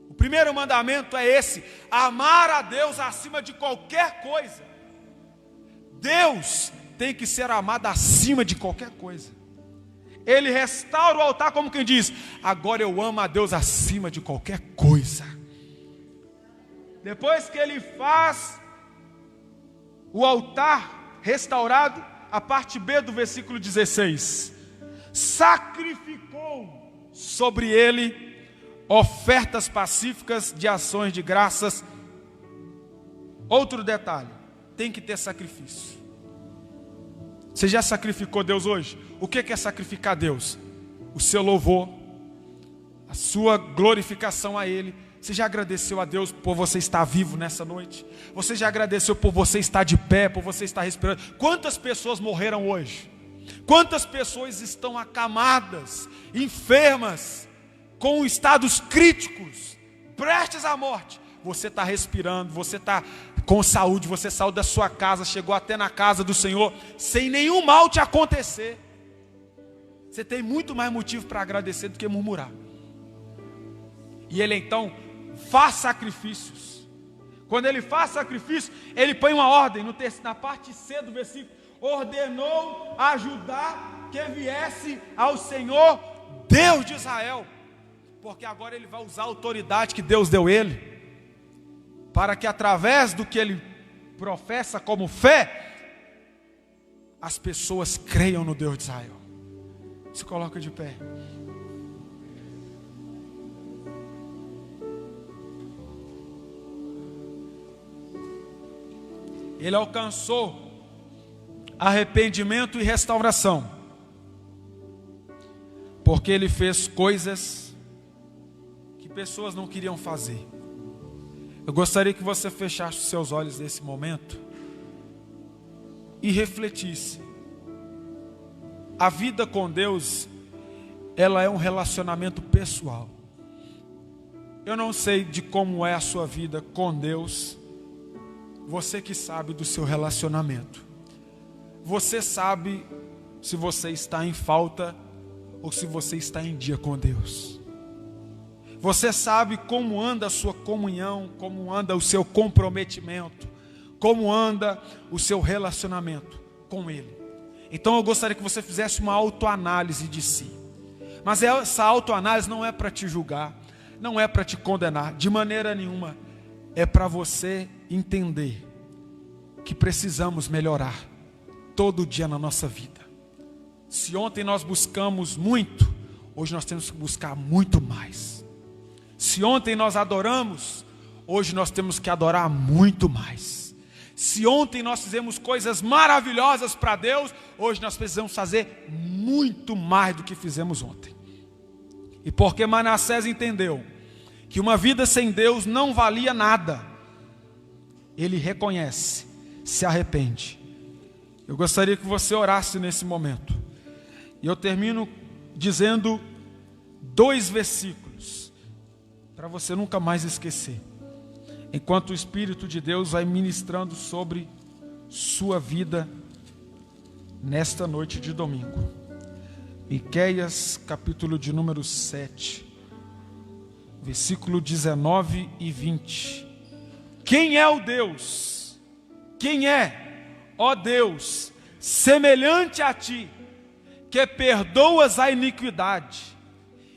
O primeiro mandamento é esse: amar a Deus acima de qualquer coisa. Deus tem que ser amado acima de qualquer coisa. Ele restaura o altar como quem diz: agora eu amo a Deus acima de qualquer coisa. Depois que ele faz o altar restaurado, a parte B do versículo 16: sacrificou sobre ele ofertas pacíficas de ações de graças. Outro detalhe: tem que ter sacrifício. Você já sacrificou Deus hoje? O que é sacrificar Deus? O seu louvor, a sua glorificação a Ele. Você já agradeceu a Deus por você estar vivo nessa noite? Você já agradeceu por você estar de pé, por você estar respirando? Quantas pessoas morreram hoje? Quantas pessoas estão acamadas, enfermas, com estados críticos, prestes à morte? Você está respirando, você está com saúde, você saiu da sua casa, chegou até na casa do Senhor, sem nenhum mal te acontecer. Você tem muito mais motivo para agradecer do que murmurar. E ele então faz sacrifícios. Quando ele faz sacrifício, ele põe uma ordem na parte C do versículo: ordenou a Judá que viesse ao Senhor, Deus de Israel. Porque agora ele vai usar a autoridade que Deus deu ele, para que através do que ele professa como fé, as pessoas creiam no Deus de Israel. Se coloca de pé. Ele alcançou arrependimento e restauração. porque Ele fez coisas que pessoas não queriam fazer. Eu gostaria que você fechasse os seus olhos nesse momento e refletisse. A vida com Deus, ela é um relacionamento pessoal. Eu não sei de como é a sua vida com Deus. Você que sabe do seu relacionamento. Você sabe se você está em falta ou se você está em dia com Deus. Você sabe como anda a sua comunhão, como anda o seu comprometimento, como anda o seu relacionamento com Ele. Então eu gostaria que você fizesse uma autoanálise de si. Mas essa autoanálise não é para te julgar, não é para te condenar, de maneira nenhuma. É para você entender que precisamos melhorar todo dia na nossa vida. Se ontem nós buscamos muito, hoje nós temos que buscar muito mais. Se ontem nós adoramos, hoje nós temos que adorar muito mais. Se ontem nós fizemos coisas maravilhosas para Deus, hoje nós precisamos fazer muito mais do que fizemos ontem. E porque Manassés entendeu que uma vida sem Deus não valia nada, ele reconhece, se arrepende. Eu gostaria que você orasse nesse momento. E eu termino dizendo 2 versículos, para você nunca mais esquecer. Enquanto o Espírito de Deus vai ministrando sobre sua vida nesta noite de domingo. Miqueias, capítulo de número 7, versículo 19 e 20. Quem é o Deus? Quem é, ó Deus, semelhante a ti, que perdoas a iniquidade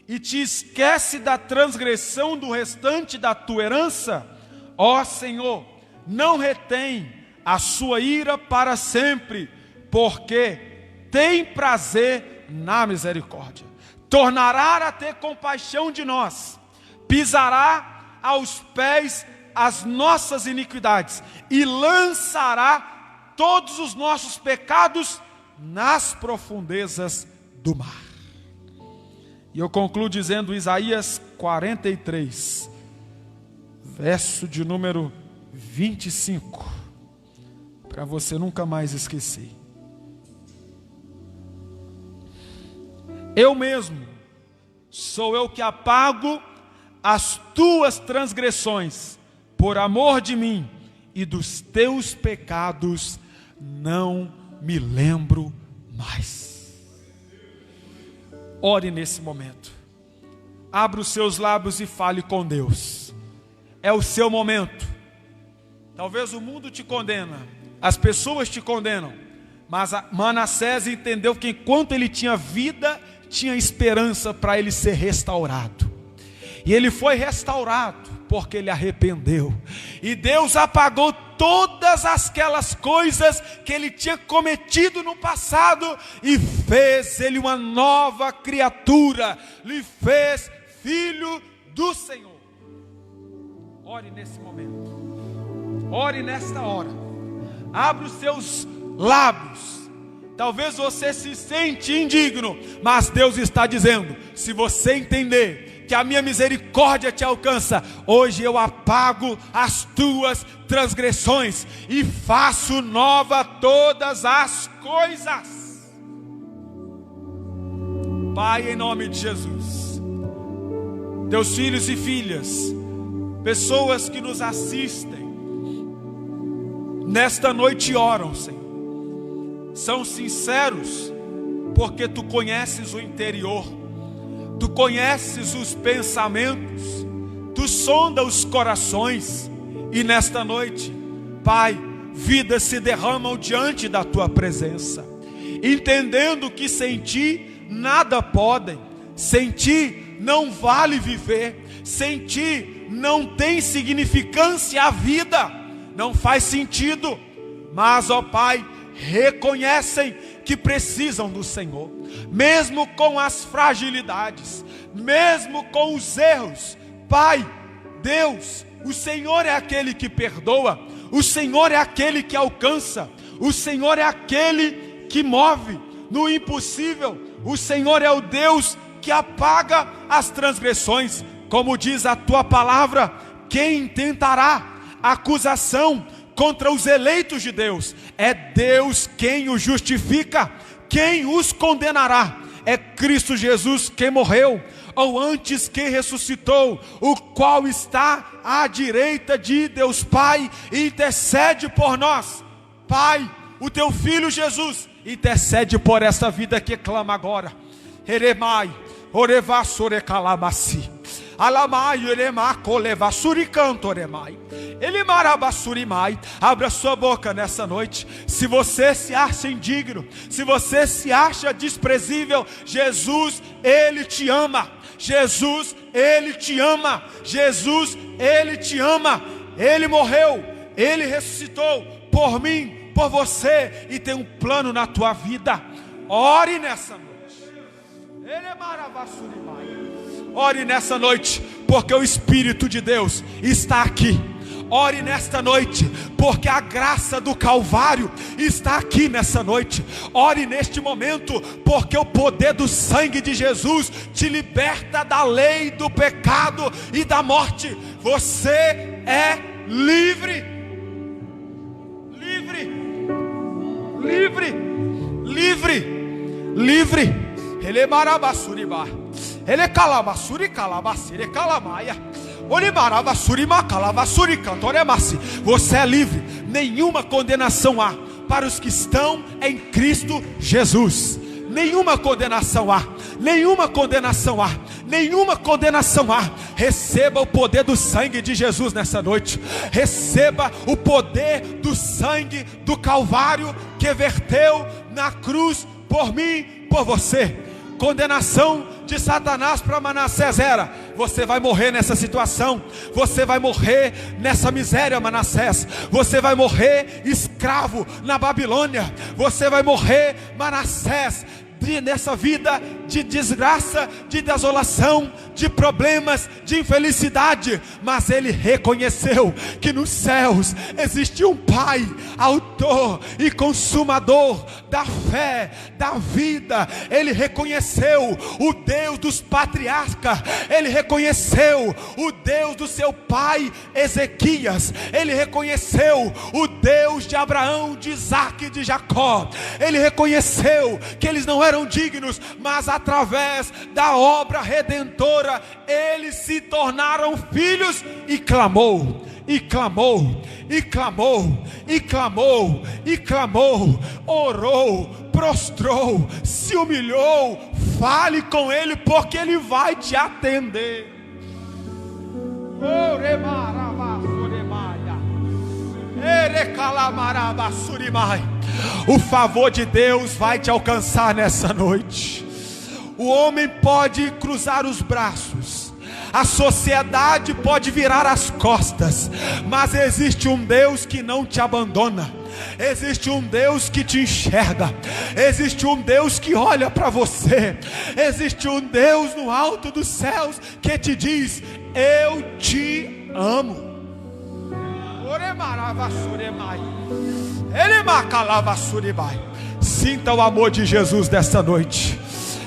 e te esquece da transgressão do restante da tua herança? Ó Senhor, não retém a sua ira para sempre, porque tem prazer na misericórdia. Tornará a ter compaixão de nós, pisará aos pés as nossas iniquidades e lançará todos os nossos pecados nas profundezas do mar. E eu concluo dizendo Isaías 43, verso de número 25, para você nunca mais esquecer. Eu mesmo, sou eu que apago as tuas transgressões, por amor de mim, e dos teus pecados não me lembro mais. Ore nesse momento. Abra os seus lábios e fale com Deus. É o seu momento. Talvez o mundo te condena, as pessoas te condenam, mas Manassés entendeu que enquanto ele tinha vida, tinha esperança para ele ser restaurado. E ele foi restaurado porque ele arrependeu. E Deus apagou todas aquelas coisas que ele tinha cometido no passado e fez ele uma nova criatura, lhe fez filho do Senhor. Ore nesse momento, ore nesta hora, abra os seus lábios. Talvez você se sente indigno, mas Deus está dizendo, se você entender que a minha misericórdia te alcança, hoje eu apago as tuas transgressões e faço nova todas as coisas. Pai, em nome de Jesus, teus filhos e filhas, pessoas que nos assistem, nesta noite oram, Senhor, são sinceros, porque Tu conheces o interior, Tu conheces os pensamentos, Tu sonda os corações, e nesta noite, Pai, vidas se derramam diante da Tua presença, entendendo que sem Ti nada podem, sem Ti não vale viver, sem Ti não tem significância a vida, não faz sentido, mas, ó Pai, reconhecem que precisam do Senhor, mesmo com as fragilidades, mesmo com os erros. Pai, Deus, o Senhor é aquele que perdoa, o Senhor é aquele que alcança, o Senhor é aquele que move no impossível, o Senhor é o Deus que apaga as transgressões. Como diz a tua palavra, quem intentará acusação contra os eleitos de Deus? É Deus quem os justifica. Quem os condenará? É Cristo Jesus que morreu, ou antes que ressuscitou, o qual está à direita de Deus Pai e intercede por nós. Pai, o teu Filho Jesus intercede por essa vida que clama agora. Eremai, orevasore calabasi. Alamai, eremacole suricanto, oremai. Ele marabassurimai. Abra sua boca nessa noite. Se você se acha indigno, se você se acha desprezível, Jesus, Ele te ama. Jesus, Ele te ama. Jesus, Ele te ama. Ele morreu, Ele ressuscitou por mim, por você, e tem um plano na tua vida. Ore nessa noite. Ele marabassurimai. Ore nessa noite, porque o Espírito de Deus está aqui. Ore nesta noite, porque a graça do Calvário está aqui nessa noite. Ore neste momento, porque o poder do sangue de Jesus te liberta da lei, do pecado e da morte. Você é livre. Livre. Livre. Livre. Livre. Ele é marabassuribar. Ele é calabassuri, calabacire, calamaia. Você é livre. Nenhuma condenação há para os que estão em Cristo Jesus. Nenhuma condenação há. Nenhuma condenação há. Nenhuma condenação há. Receba o poder do sangue de Jesus nessa noite. Receba o poder do sangue do Calvário que verteu na cruz por mim, por você. Condenação de Satanás para Manassés era: você vai morrer nessa situação, você vai morrer nessa miséria, Manassés, você vai morrer escravo na Babilônia, você vai morrer, Manassés, nessa vida de desgraça, de desolação, de problemas, de infelicidade. Mas ele reconheceu que nos céus existe um Pai, autor e consumador da fé, da vida. Ele reconheceu o Deus dos patriarcas, ele reconheceu o Deus do seu pai Ezequias, ele reconheceu o Deus de Abraão, de Isaac e de Jacó. Ele reconheceu que eles não eram dignos, mas através da obra redentora eles se tornaram filhos. E clamou, e clamou, e clamou, e clamou, e clamou, orou, prostrou, se humilhou. Fale com ele, porque ele vai te atender. O favor de Deus vai te alcançar nessa noite. O homem pode cruzar os braços, a sociedade pode virar as costas, mas existe um Deus que não te abandona. Existe um Deus que te enxerga. Existe um Deus que olha para você. Existe um Deus no alto dos céus que te diz: eu te amo. Sinta o amor de Jesus desta noite.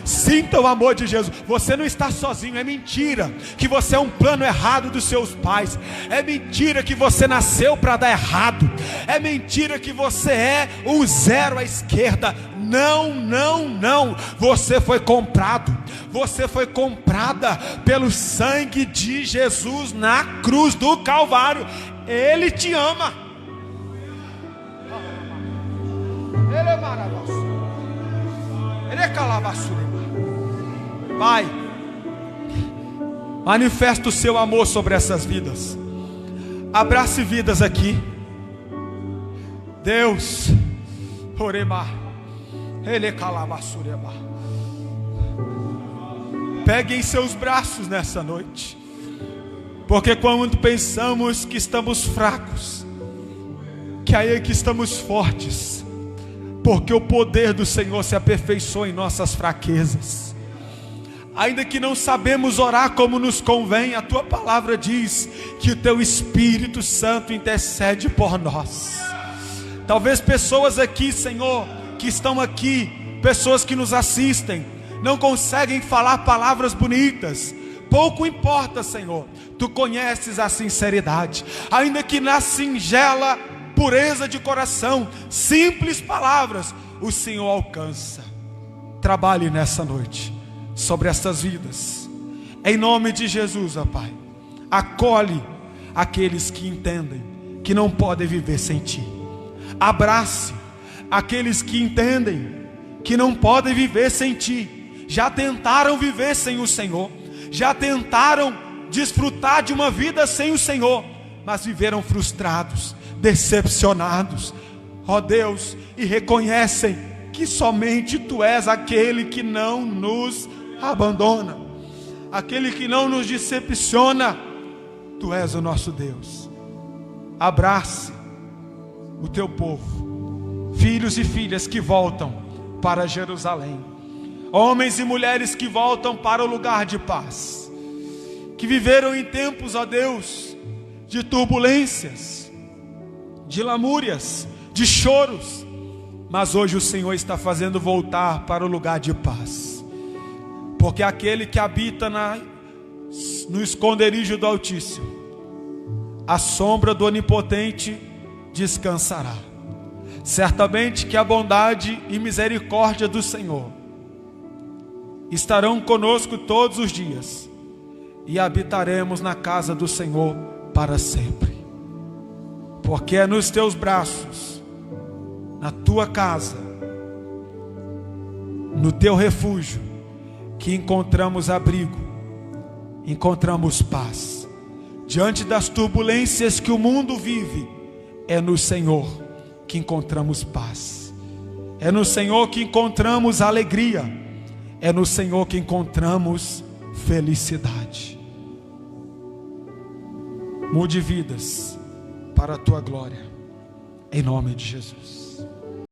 Sinta o amor de Jesus. Você não está sozinho. É mentira que você é um plano errado dos seus pais. É mentira que você nasceu para dar errado. É mentira que você é um zero à esquerda. Não, não, não. Você foi comprado. Você foi comprada pelo sangue de Jesus na cruz do Calvário. Ele te ama. Ele é maravilhoso. Ele é calabassurima. Pai, manifesta o seu amor sobre essas vidas. Abrace vidas aqui. Deus, orema, ele calabassurema. Pegue em seus braços nessa noite. Porque quando pensamos que estamos fracos, que aí é que estamos fortes. Porque o poder do Senhor se aperfeiçoa em nossas fraquezas. Ainda que não sabemos orar como nos convém, a tua palavra diz que o teu Espírito Santo intercede por nós. Talvez pessoas aqui, Senhor, que estão aqui, pessoas que nos assistem, não conseguem falar palavras bonitas. Pouco importa, Senhor, Tu conheces a sinceridade. Ainda que na singela pureza de coração, simples palavras, o Senhor alcança. Trabalhe nessa noite sobre essas vidas, em nome de Jesus, ó Pai. Acolhe aqueles que entendem que não podem viver sem Ti. Abrace aqueles que entendem que não podem viver sem Ti. Já tentaram viver sem o Senhor, já tentaram desfrutar de uma vida sem o Senhor, mas viveram frustrados, decepcionados, ó Deus, e reconhecem que somente Tu és aquele que não nos abandona, aquele que não nos decepciona. Tu és o nosso Deus. Abrace o Teu povo, filhos e filhas que voltam para Jerusalém, homens e mulheres que voltam para o lugar de paz, que viveram em tempos, ó Deus, de turbulências, de lamúrias, de choros, mas hoje o Senhor está fazendo voltar para o lugar de paz, porque aquele que habita no esconderijo do Altíssimo, a sombra do Onipotente descansará. Certamente que a bondade e misericórdia do Senhor estarão conosco todos os dias, e habitaremos na casa do Senhor para sempre, porque é nos Teus braços, na Tua casa, no Teu refúgio, que encontramos abrigo, encontramos paz. Diante das turbulências que o mundo vive, é no Senhor que encontramos paz, é no Senhor que encontramos alegria, é no Senhor que encontramos felicidade. Mude vidas para a Tua glória, em nome de Jesus.